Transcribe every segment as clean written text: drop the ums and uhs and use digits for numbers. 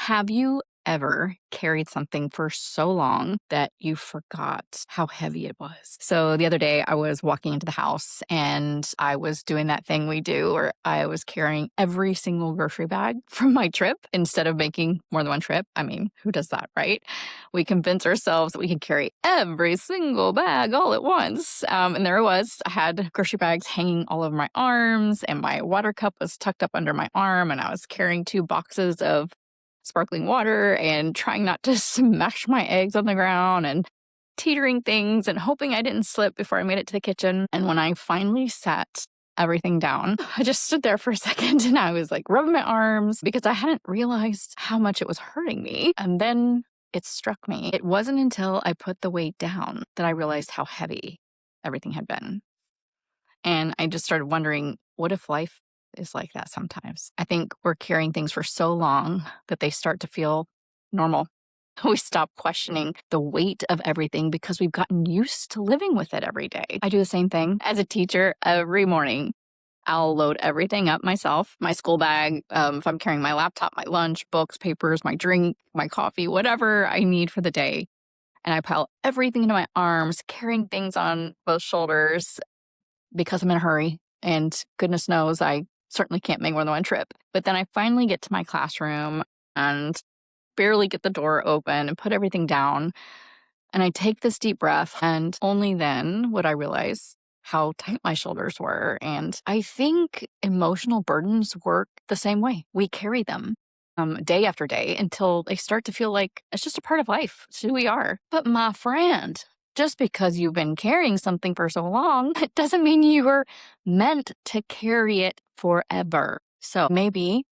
Have you ever carried something for so long that you forgot how heavy it was? So the other day, I was walking into the house and I was doing that thing we do where I was carrying every single grocery bag from my trip instead of making more than one trip. I mean, who does that, right? We convince ourselves that we can carry every single bag all at once. And there it was. I had grocery bags hanging all over my arms, and my water cup was tucked up under my arm, and I was carrying 2 boxes of sparkling water and trying not to smash my eggs on the ground and teetering things and hoping I didn't slip before I made it to the kitchen. And when I finally sat everything down, I just stood there for a second and I was like rubbing my arms because I hadn't realized how much it was hurting me. And then it struck me. It wasn't until I put the weight down that I realized how heavy everything had been. And I just started wondering, what if life is like that sometimes? I think we're carrying things for so long that they start to feel normal. We stop questioning the weight of everything because we've gotten used to living with it every day. I do the same thing as a teacher every morning. I'll load everything up myself, my school bag, if I'm carrying my laptop, my lunch, books, papers, my drink, my coffee, whatever I need for the day. And I pile everything into my arms, carrying things on both shoulders because I'm in a hurry. And goodness knows I certainly can't make more than one trip. But then I finally get to my classroom and barely get the door open and put everything down. And I take this deep breath, and only then would I realize how tight my shoulders were. And I think emotional burdens work the same way. We carry them day after day until they start to feel like it's just a part of life. It's who we are. But my friend, just because you've been carrying something for so long, it doesn't mean you were meant to carry it forever. So maybe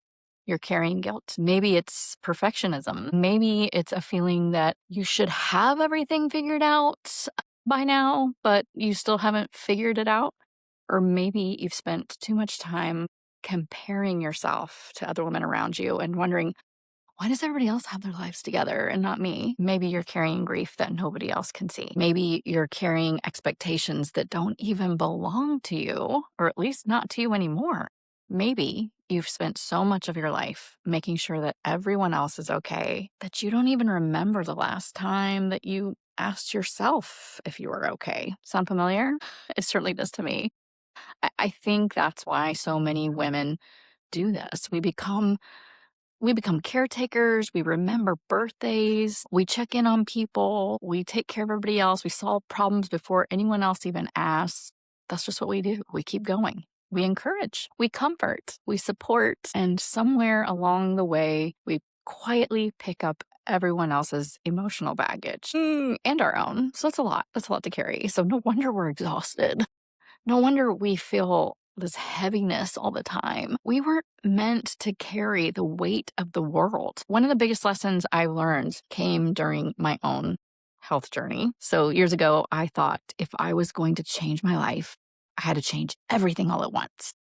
you're carrying guilt. Maybe it's perfectionism. Maybe it's a feeling that you should have everything figured out by now, but you still haven't figured it out. Or maybe you've spent too much time comparing yourself to other women around you and wondering, why does everybody else have their lives together and not me? Maybe you're carrying grief that nobody else can see. Maybe you're carrying expectations that don't even belong to you, or at least not to you anymore. Maybe you've spent so much of your life making sure that everyone else is okay that you don't even remember the last time that you asked yourself if you were okay. Sound familiar? It certainly does to me. I think that's why so many women do this. We become caretakers, we remember birthdays, we check in on people, we take care of everybody else, we solve problems before anyone else even asks. That's just what we do. We keep going. We encourage, we comfort, we support, and somewhere along the way, we quietly pick up everyone else's emotional baggage and our own. So that's a lot. That's a lot to carry. So no wonder we're exhausted. No wonder we feel this heaviness all the time. We weren't meant to carry the weight of the world. One of the biggest lessons I learned came during my own health journey. So years ago, I thought if I was going to change my life, I had to change everything all at once.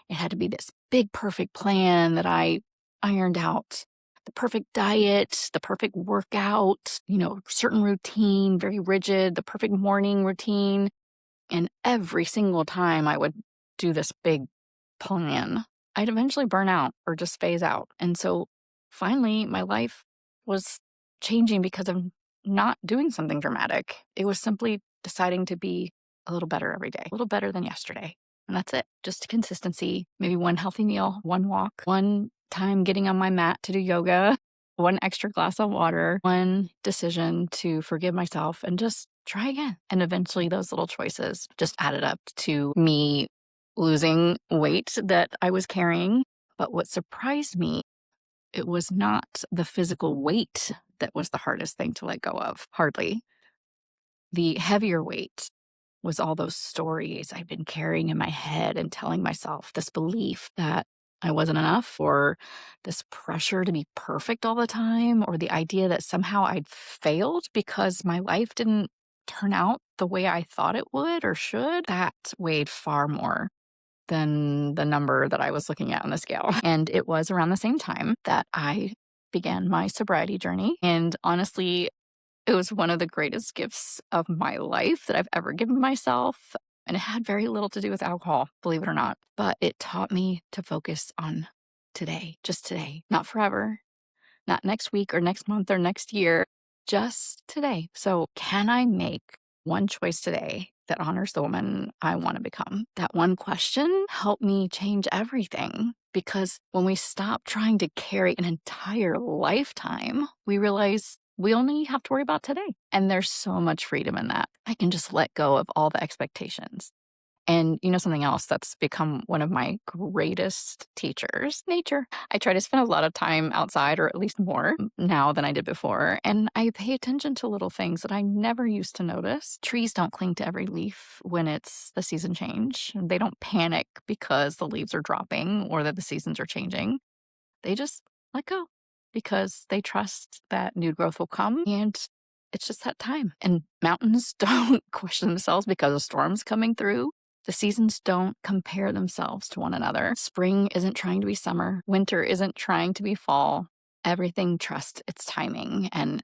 It had to be this big, perfect plan that I ironed out. The perfect diet, the perfect workout, certain routine, very rigid, the perfect morning routine. And every single time I would do this big plan, I'd eventually burn out or just phase out. And so finally, my life was changing because of not doing something dramatic. It was simply deciding to be a little better every day, a little better than yesterday. And that's it. Just consistency, maybe one healthy meal, one walk, one time getting on my mat to do yoga, one extra glass of water, one decision to forgive myself and just try again. And eventually those little choices just added up to me losing weight that I was carrying. But what surprised me, it was not the physical weight that was the hardest thing to let go of. Hardly. The heavier weight was all those stories I'd been carrying in my head and telling myself, this belief that I wasn't enough, or this pressure to be perfect all the time, or the idea that somehow I'd failed because my life didn't turn out the way I thought it would or should. That weighed far more than the number that I was looking at on the scale. And it was around the same time that I began my sobriety journey. And honestly, it was one of the greatest gifts of my life that I've ever given myself. And it had very little to do with alcohol, believe it or not. But it taught me to focus on today, just today, not forever, not next week or next month or next year, just today. So, can I make one choice today that honors the woman I want to become? That one question helped me change everything. Because when we stop trying to carry an entire lifetime, we realize we only have to worry about today. And there's so much freedom in that. I can just let go of all the expectations. And you know something else that's become one of my greatest teachers? Nature. I try to spend a lot of time outside, or at least more now than I did before. And I pay attention to little things that I never used to notice. Trees don't cling to every leaf when it's the season change. They don't panic because the leaves are dropping or that the seasons are changing. They just let go because they trust that new growth will come, and it's just that time. And mountains don't question themselves because of storms coming through. The seasons don't compare themselves to one another. Spring isn't trying to be summer. Winter isn't trying to be fall. Everything trusts its timing. And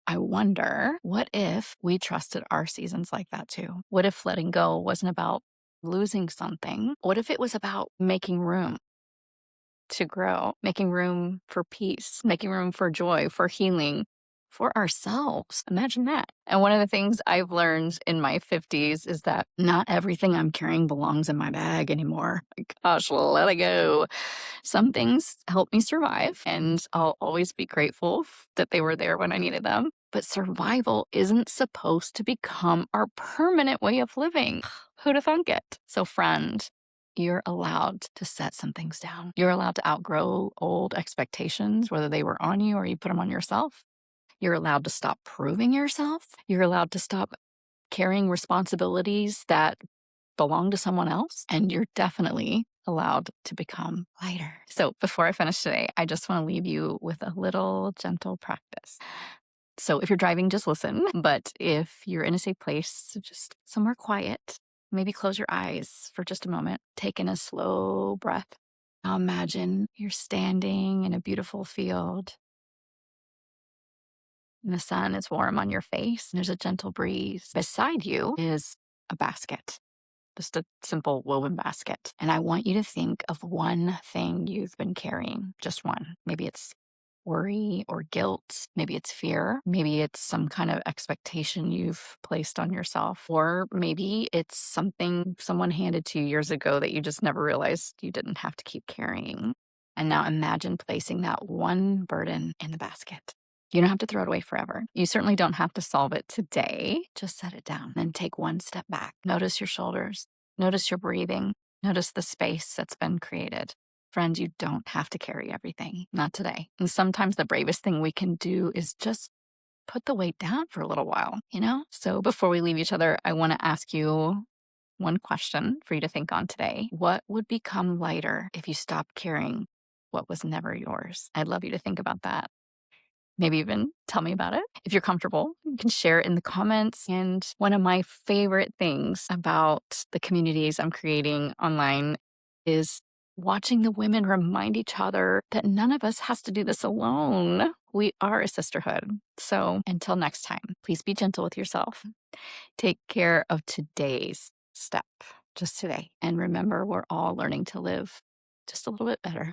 I wonder, what if we trusted our seasons like that too? What if letting go wasn't about losing something? What if it was about making room to grow, making room for peace, making room for joy, for healing, for ourselves? Imagine that. And one of the things I've learned in my 50s is that not everything I'm carrying belongs in my bag anymore. Gosh, let it go. Some things help me survive, and I'll always be grateful that they were there when I needed them. But survival isn't supposed to become our permanent way of living. Who'd have thunk it? So, friend, you're allowed to set some things down. You're allowed to outgrow old expectations, whether they were on you or you put them on yourself. You're allowed to stop proving yourself. You're allowed to stop carrying responsibilities that belong to someone else. And you're definitely allowed to become lighter. So before I finish today, I just want to leave you with a little gentle practice. So if you're driving, just listen. But if you're in a safe place, just somewhere quiet, maybe close your eyes for just a moment. Take in a slow breath. Now imagine you're standing in a beautiful field, and the sun is warm on your face. And there's a gentle breeze. Beside you is a basket, just a simple woven basket. And I want you to think of one thing you've been carrying, just one. Maybe it's worry or guilt. Maybe it's fear. Maybe it's some kind of expectation you've placed on yourself. Or maybe it's something someone handed to you years ago that you just never realized you didn't have to keep carrying. And now imagine placing that one burden in the basket. You don't have to throw it away forever. You certainly don't have to solve it today. Just set it down. Then take one step back. Notice your shoulders. Notice your breathing. Notice the space that's been created. Friends, you don't have to carry everything. Not today. And sometimes the bravest thing we can do is just put the weight down for a little while, you know? So before we leave each other, I want to ask you one question for you to think on today. What would become lighter if you stopped carrying what was never yours? I'd love you to think about that. Maybe even tell me about it. If you're comfortable, you can share it in the comments. And one of my favorite things about the communities I'm creating online is watching the women remind each other that none of us has to do this alone. We are a sisterhood. So until next time, please be gentle with yourself. Take care of today's step, just today. And remember, we're all learning to live just a little bit better.